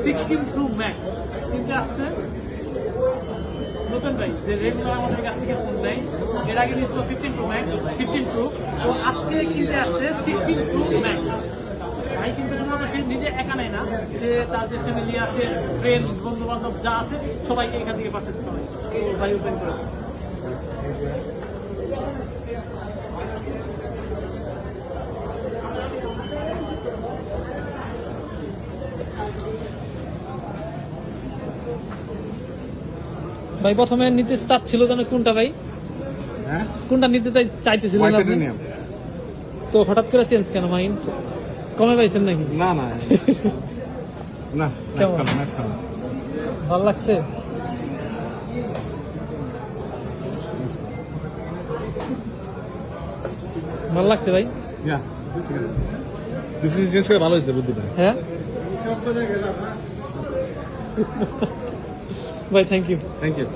16 Pro Max কিনতে আসছে নতুন ভাই যে রেগুলার আমাদের কাছ থেকে ফোন নেয় এর আগে নিয়েছিল 15 Pro Max 15 Pro এবং আজকে কিনতে আসছে 16 Pro Max ভাই কিন্তু শুধুমাত্র সে নিজে একা নেয় না যে তার যে ফ্যামিলি আছে ফ্রেন্ড বন্ধু বান্ধব যা আছে সবাইকে এখান থেকে পারচেস করে তো ভাই ওপেন করে ভাই প্রথমে নিতে চাচ্ছিল যেন কোনটা ভাই হ্যাঁ কোনটা নিতে চাইতেছিলেন হোয়াইট আপনি টাইটানিয়াম তো হঠাৎ করে চেঞ্জ কেন ভাই কমে পাইছেন নাকি না না না কেমন? নাইস কালার ভালো লাগছে ভালো লাগছে ভাই ইয়া ঠিক আছে ডিসিশন চেঞ্জ করে ভালো হয়েছে বুদ্ধিটা হ্যাঁ ভাই থ্যাংক ইউ থ্যাংক ইউ